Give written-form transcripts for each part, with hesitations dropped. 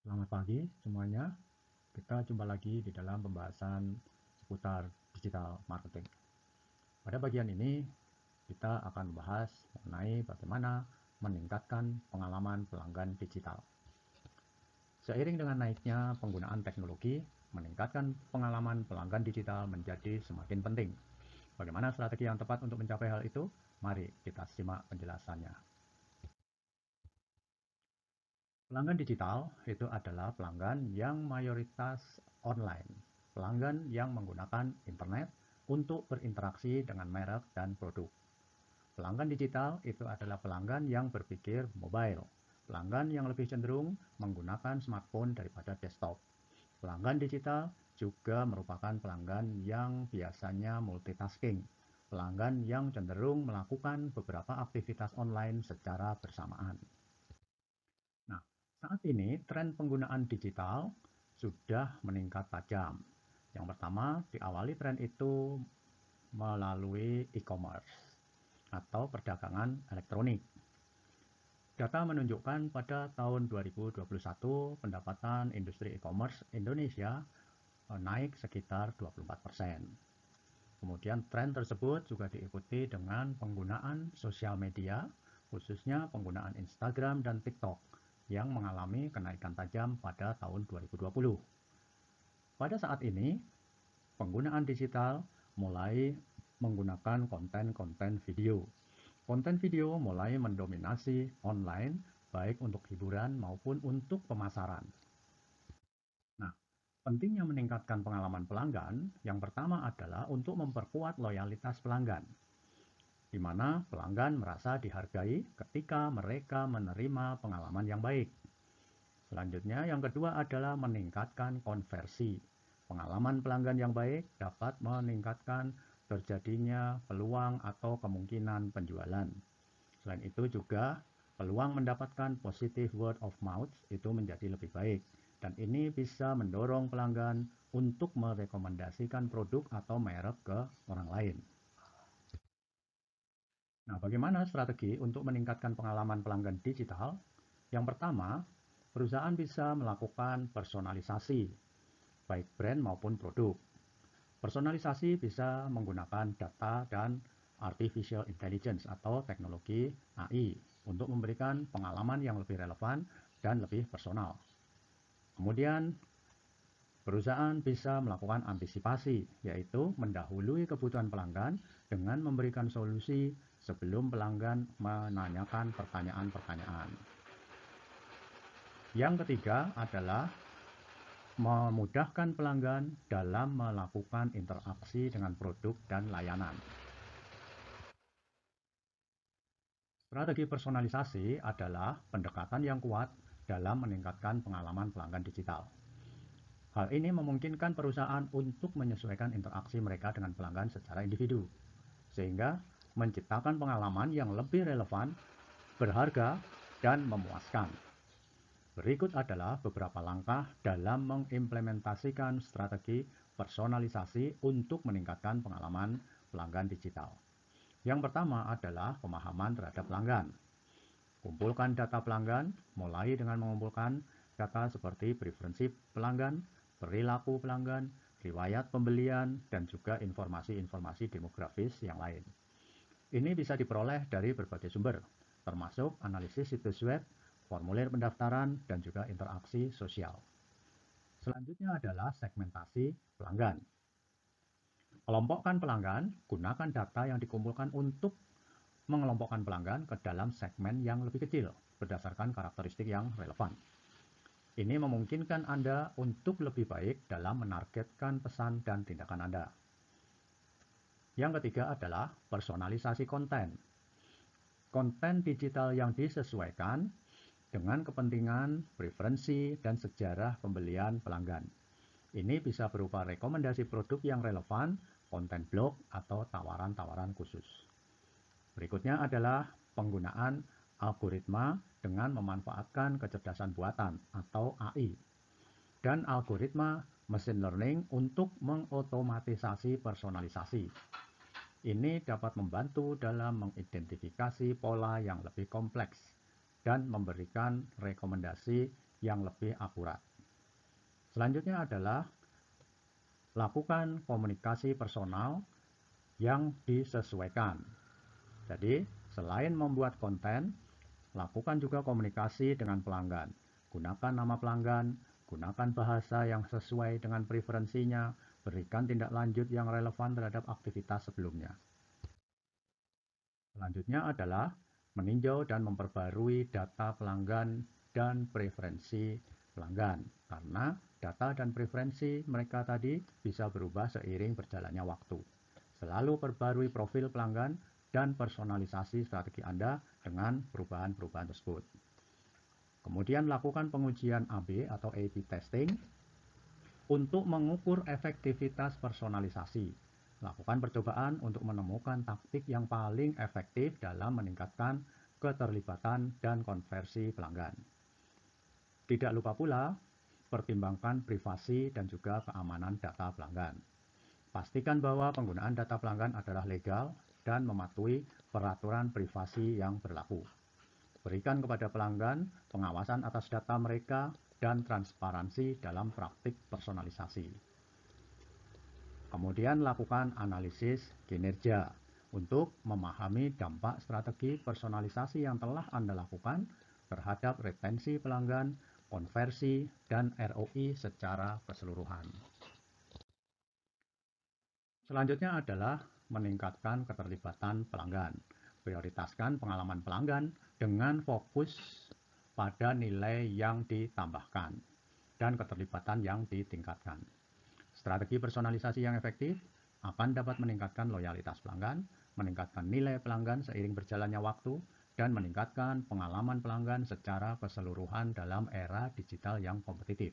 Selamat pagi semuanya. Kita jumpa lagi di dalam pembahasan seputar digital marketing. Pada bagian ini, kita akan membahas mengenai bagaimana meningkatkan pengalaman pelanggan digital. Seiring dengan naiknya penggunaan teknologi, meningkatkan pengalaman pelanggan digital menjadi semakin penting. Bagaimana strategi yang tepat untuk mencapai hal itu? Mari kita simak penjelasannya. Pelanggan digital itu adalah pelanggan yang mayoritas online, pelanggan yang menggunakan internet untuk berinteraksi dengan merek dan produk. Pelanggan digital itu adalah pelanggan yang berpikir mobile, pelanggan yang lebih cenderung menggunakan smartphone daripada desktop. Pelanggan digital juga merupakan pelanggan yang biasanya multitasking, pelanggan yang cenderung melakukan beberapa aktivitas online secara bersamaan. Nah, saat ini tren penggunaan digital sudah meningkat tajam. Yang pertama, diawali tren itu melalui e-commerce atau perdagangan elektronik. Data menunjukkan pada tahun 2021 pendapatan industri e-commerce Indonesia naik sekitar 24%. Kemudian tren tersebut juga diikuti dengan penggunaan sosial media, khususnya penggunaan Instagram dan TikTok yang mengalami kenaikan tajam pada tahun 2020. Pada saat ini, penggunaan digital mulai menggunakan konten-konten video. Konten video mulai mendominasi online, baik untuk hiburan maupun untuk pemasaran. Nah, pentingnya meningkatkan pengalaman pelanggan, yang pertama adalah untuk memperkuat loyalitas pelanggan, di mana pelanggan merasa dihargai ketika mereka menerima pengalaman yang baik. Selanjutnya, yang kedua adalah meningkatkan konversi. Pengalaman pelanggan yang baik dapat meningkatkan terjadinya peluang atau kemungkinan penjualan. Selain itu juga, peluang mendapatkan positive word of mouth itu menjadi lebih baik. Dan ini bisa mendorong pelanggan untuk merekomendasikan produk atau merek ke orang lain. Nah, bagaimana strategi untuk meningkatkan pengalaman pelanggan digital? Yang pertama, perusahaan bisa melakukan personalisasi, baik brand maupun produk. Personalisasi bisa menggunakan data dan artificial intelligence atau teknologi AI untuk memberikan pengalaman yang lebih relevan dan lebih personal. Kemudian, perusahaan bisa melakukan antisipasi, yaitu mendahului kebutuhan pelanggan dengan memberikan solusi sebelum pelanggan menanyakan pertanyaan-pertanyaan. Yang ketiga adalah memudahkan pelanggan dalam melakukan interaksi dengan produk dan layanan. Strategi personalisasi adalah pendekatan yang kuat dalam meningkatkan pengalaman pelanggan digital. Hal ini memungkinkan perusahaan untuk menyesuaikan interaksi mereka dengan pelanggan secara individu, sehingga menciptakan pengalaman yang lebih relevan, berharga, dan memuaskan. Berikut adalah beberapa langkah dalam mengimplementasikan strategi personalisasi untuk meningkatkan pengalaman pelanggan digital. Yang pertama adalah pemahaman terhadap pelanggan. Kumpulkan data pelanggan, mulai dengan mengumpulkan data seperti preferensi pelanggan, perilaku pelanggan, riwayat pembelian, dan juga informasi-informasi demografis yang lain. Ini bisa diperoleh dari berbagai sumber, termasuk analisis situs web, formulir pendaftaran, dan juga interaksi sosial. Selanjutnya adalah segmentasi pelanggan. Kelompokkan pelanggan, gunakan data yang dikumpulkan untuk mengelompokkan pelanggan ke dalam segmen yang lebih kecil berdasarkan karakteristik yang relevan. Ini memungkinkan Anda untuk lebih baik dalam menargetkan pesan dan tindakan Anda. Yang ketiga adalah personalisasi konten. Konten digital yang disesuaikan dengan kepentingan, preferensi, dan sejarah pembelian pelanggan. Ini bisa berupa rekomendasi produk yang relevan, konten blog, atau tawaran-tawaran khusus. Berikutnya adalah penggunaan algoritma dengan memanfaatkan kecerdasan buatan atau AI dan algoritma machine learning untuk mengotomatisasi personalisasi. Ini dapat membantu dalam mengidentifikasi pola yang lebih kompleks dan memberikan rekomendasi yang lebih akurat. Selanjutnya adalah lakukan komunikasi personal yang disesuaikan. Jadi, selain membuat konten, lakukan juga komunikasi dengan pelanggan. Gunakan nama pelanggan, gunakan bahasa yang sesuai dengan preferensinya, berikan tindak lanjut yang relevan terhadap aktivitas sebelumnya. Selanjutnya adalah meninjau dan memperbarui data pelanggan dan preferensi pelanggan, karena data dan preferensi mereka tadi bisa berubah seiring berjalannya waktu. Selalu perbarui profil pelanggan dan personalisasi strategi Anda dengan perubahan-perubahan tersebut. Kemudian lakukan pengujian AB atau A/B testing untuk mengukur efektivitas personalisasi. Lakukan percobaan untuk menemukan taktik yang paling efektif dalam meningkatkan keterlibatan dan konversi pelanggan. Tidak lupa pula, pertimbangkan privasi dan juga keamanan data pelanggan. Pastikan bahwa penggunaan data pelanggan adalah legal dan mematuhi peraturan privasi yang berlaku. Berikan kepada pelanggan pengawasan atas data mereka dan transparansi dalam praktik personalisasi. Kemudian lakukan analisis kinerja untuk memahami dampak strategi personalisasi yang telah Anda lakukan terhadap retensi pelanggan, konversi, dan ROI secara keseluruhan. Selanjutnya adalah meningkatkan keterlibatan pelanggan. Prioritaskan pengalaman pelanggan dengan fokus pada nilai yang ditambahkan dan keterlibatan yang ditingkatkan. Strategi personalisasi yang efektif akan dapat meningkatkan loyalitas pelanggan, meningkatkan nilai pelanggan seiring berjalannya waktu, dan meningkatkan pengalaman pelanggan secara keseluruhan dalam era digital yang kompetitif.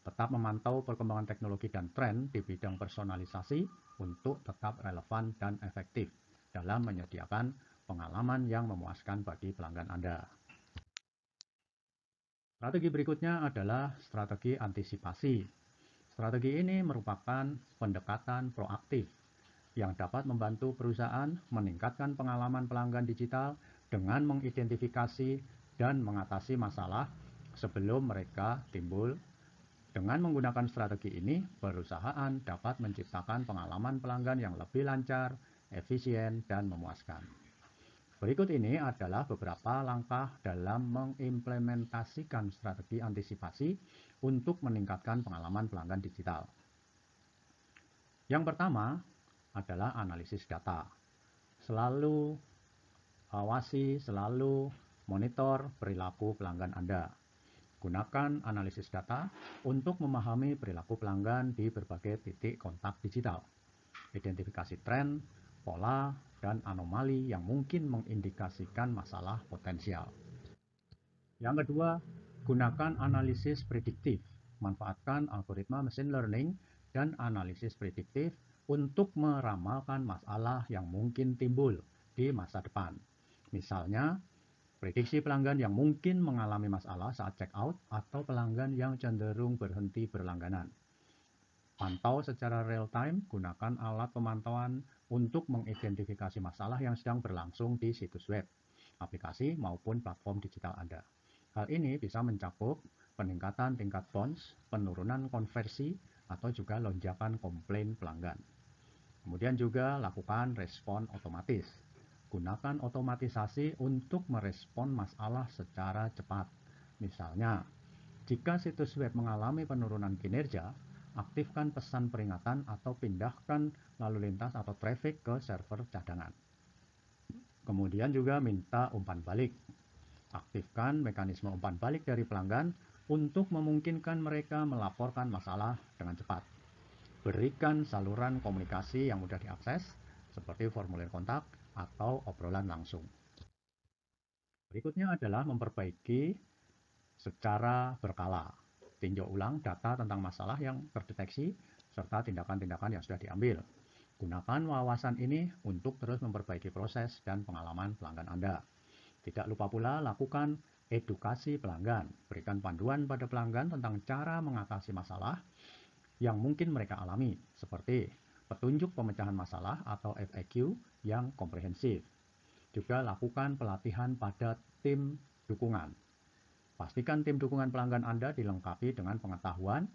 Tetap memantau perkembangan teknologi dan tren di bidang personalisasi untuk tetap relevan dan efektif dalam menyediakan pengalaman yang memuaskan bagi pelanggan Anda. Strategi berikutnya adalah strategi antisipasi. Strategi ini merupakan pendekatan proaktif yang dapat membantu perusahaan meningkatkan pengalaman pelanggan digital dengan mengidentifikasi dan mengatasi masalah sebelum mereka timbul. Dengan menggunakan strategi ini, perusahaan dapat menciptakan pengalaman pelanggan yang lebih lancar, efisien, dan memuaskan. Berikut ini adalah beberapa langkah dalam mengimplementasikan strategi antisipasi untuk meningkatkan pengalaman pelanggan digital. Yang pertama adalah analisis data. Selalu awasi, selalu monitor perilaku pelanggan Anda. Gunakan analisis data untuk memahami perilaku pelanggan di berbagai titik kontak digital. Identifikasi tren, pola, dan anomali yang mungkin mengindikasikan masalah potensial. Yang kedua, gunakan analisis prediktif. Manfaatkan algoritma machine learning dan analisis prediktif untuk meramalkan masalah yang mungkin timbul di masa depan. Misalnya, prediksi pelanggan yang mungkin mengalami masalah saat check out atau pelanggan yang cenderung berhenti berlangganan. Pantau secara real-time, gunakan alat pemantauan untuk mengidentifikasi masalah yang sedang berlangsung di situs web, aplikasi, maupun platform digital Anda. Hal ini bisa mencakup peningkatan tingkat bounce, penurunan konversi, atau juga lonjakan komplain pelanggan. Kemudian juga lakukan respon otomatis. Gunakan otomatisasi untuk merespon masalah secara cepat. Misalnya, jika situs web mengalami penurunan kinerja, aktifkan pesan peringatan atau pindahkan lalu lintas atau traffic ke server cadangan. Kemudian juga minta umpan balik. Aktifkan mekanisme umpan balik dari pelanggan untuk memungkinkan mereka melaporkan masalah dengan cepat. Berikan saluran komunikasi yang mudah diakses, seperti formulir kontak atau obrolan langsung. Berikutnya adalah memperbaiki secara berkala. Tinjau ulang data tentang masalah yang terdeteksi serta tindakan-tindakan yang sudah diambil. Gunakan wawasan ini untuk terus memperbaiki proses dan pengalaman pelanggan Anda. Tidak lupa pula lakukan edukasi pelanggan. Berikan panduan pada pelanggan tentang cara mengatasi masalah yang mungkin mereka alami, seperti petunjuk pemecahan masalah atau FAQ yang komprehensif. Juga lakukan pelatihan pada tim dukungan. Pastikan tim dukungan pelanggan Anda dilengkapi dengan pengetahuan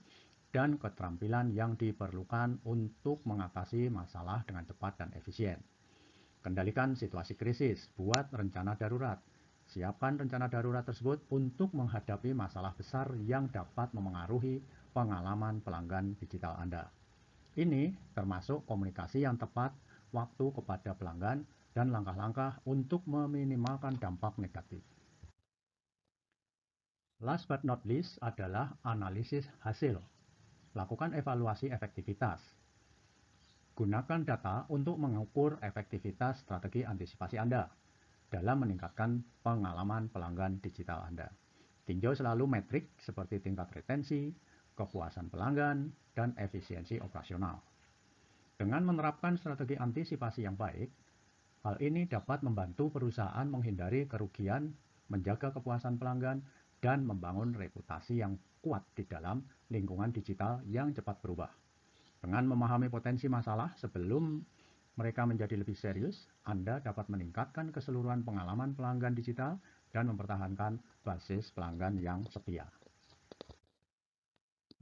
dan keterampilan yang diperlukan untuk mengatasi masalah dengan cepat dan efisien. Kendalikan situasi krisis, buat rencana darurat. Siapkan rencana darurat tersebut untuk menghadapi masalah besar yang dapat memengaruhi pengalaman pelanggan digital Anda. Ini termasuk komunikasi yang tepat waktu kepada pelanggan dan langkah-langkah untuk meminimalkan dampak negatif. Last but not least adalah analisis hasil. Lakukan evaluasi efektivitas. Gunakan data untuk mengukur efektivitas strategi antisipasi Anda dalam meningkatkan pengalaman pelanggan digital Anda. Tinjau selalu metrik seperti tingkat retensi, kepuasan pelanggan, dan efisiensi operasional. Dengan menerapkan strategi antisipasi yang baik, hal ini dapat membantu perusahaan menghindari kerugian, menjaga kepuasan pelanggan, dan membangun reputasi yang kuat di dalam lingkungan digital yang cepat berubah. Dengan memahami potensi masalah sebelum mereka menjadi lebih serius, Anda dapat meningkatkan keseluruhan pengalaman pelanggan digital dan mempertahankan basis pelanggan yang setia.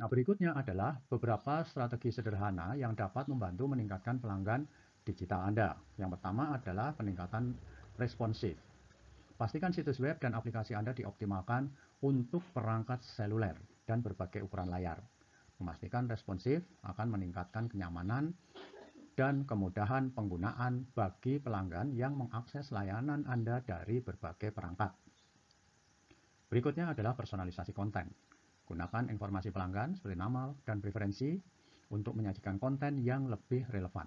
Nah, berikutnya adalah beberapa strategi sederhana yang dapat membantu meningkatkan pelanggan digital Anda. Yang pertama adalah peningkatan responsif. Pastikan situs web dan aplikasi Anda dioptimalkan untuk perangkat seluler dan berbagai ukuran layar. Memastikan responsif akan meningkatkan kenyamanan dan kemudahan penggunaan bagi pelanggan yang mengakses layanan Anda dari berbagai perangkat. Berikutnya adalah personalisasi konten. Gunakan informasi pelanggan seperti nama dan preferensi untuk menyajikan konten yang lebih relevan.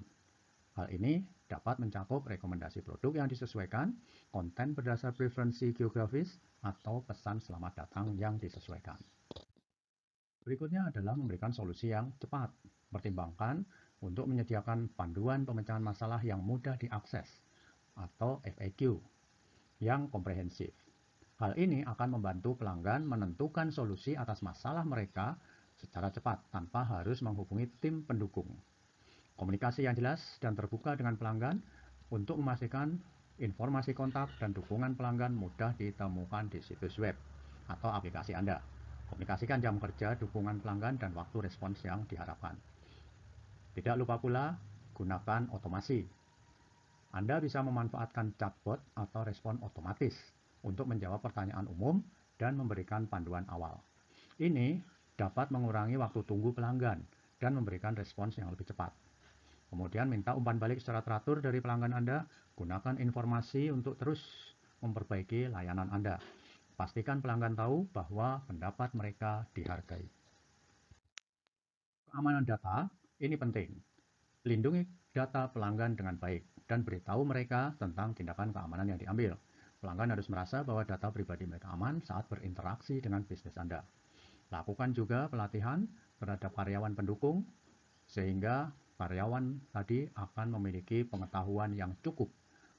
Hal ini dapat mencakup rekomendasi produk yang disesuaikan, konten berdasar preferensi geografis, atau pesan selamat datang yang disesuaikan. Berikutnya adalah memberikan solusi yang cepat. Pertimbangkan untuk menyediakan panduan pemecahan masalah yang mudah diakses atau FAQ yang komprehensif. Hal ini akan membantu pelanggan menentukan solusi atas masalah mereka secara cepat tanpa harus menghubungi tim pendukung. Komunikasi yang jelas dan terbuka dengan pelanggan untuk memastikan informasi kontak dan dukungan pelanggan mudah ditemukan di situs web atau aplikasi Anda. Komunikasikan jam kerja, dukungan pelanggan, dan waktu respons yang diharapkan. Tidak lupa pula, gunakan otomasi. Anda bisa memanfaatkan chatbot atau respon otomatis untuk menjawab pertanyaan umum dan memberikan panduan awal. Ini dapat mengurangi waktu tunggu pelanggan dan memberikan respons yang lebih cepat. Kemudian minta umpan balik secara teratur dari pelanggan Anda. Gunakan informasi untuk terus memperbaiki layanan Anda. Pastikan pelanggan tahu bahwa pendapat mereka dihargai. Keamanan data ini penting. Lindungi data pelanggan dengan baik dan beritahu mereka tentang tindakan keamanan yang diambil. Pelanggan harus merasa bahwa data pribadi mereka aman saat berinteraksi dengan bisnis Anda. Lakukan juga pelatihan terhadap karyawan pendukung sehingga karyawan tadi akan memiliki pengetahuan yang cukup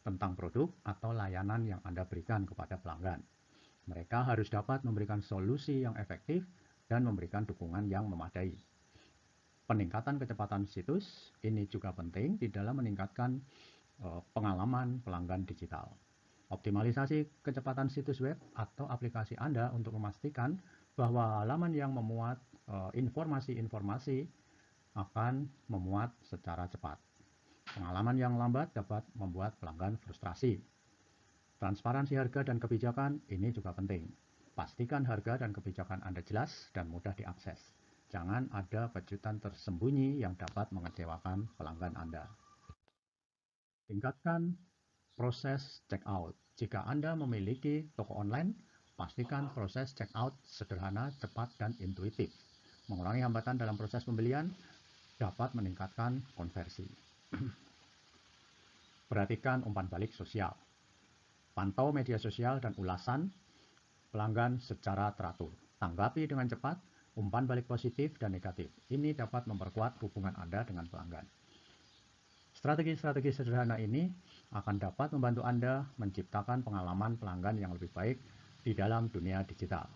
tentang produk atau layanan yang Anda berikan kepada pelanggan. Mereka harus dapat memberikan solusi yang efektif dan memberikan dukungan yang memadai. Peningkatan kecepatan situs ini juga penting di dalam meningkatkan pengalaman pelanggan digital. Optimalisasi kecepatan situs web atau aplikasi Anda untuk memastikan bahwa halaman yang memuat informasi-informasi akan memuat secara cepat. Pengalaman yang lambat dapat membuat pelanggan frustrasi. Transparansi harga dan kebijakan ini juga penting. Pastikan harga dan kebijakan Anda jelas dan mudah diakses. Jangan ada kejutan tersembunyi yang dapat mengecewakan pelanggan Anda. Tingkatkan proses checkout. Jika Anda memiliki toko online, pastikan proses checkout sederhana, cepat, dan intuitif. Mengurangi hambatan dalam proses pembelian dapat meningkatkan konversi. Perhatikan umpan balik sosial. Pantau media sosial dan ulasan pelanggan secara teratur. Tanggapi dengan cepat umpan balik positif dan negatif. Ini dapat memperkuat hubungan Anda dengan pelanggan. Strategi-strategi sederhana ini akan dapat membantu Anda menciptakan pengalaman pelanggan yang lebih baik di dalam dunia digital.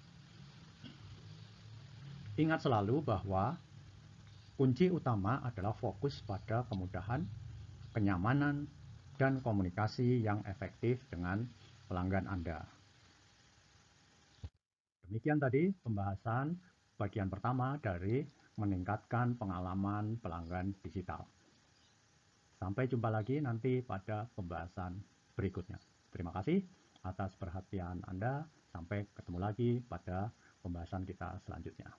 Ingat selalu bahwa kunci utama adalah fokus pada kemudahan, kenyamanan, dan komunikasi yang efektif dengan pelanggan Anda. Demikian tadi pembahasan bagian pertama dari meningkatkan pengalaman pelanggan digital. Sampai jumpa lagi nanti pada pembahasan berikutnya. Terima kasih atas perhatian Anda. Sampai ketemu lagi pada pembahasan kita selanjutnya.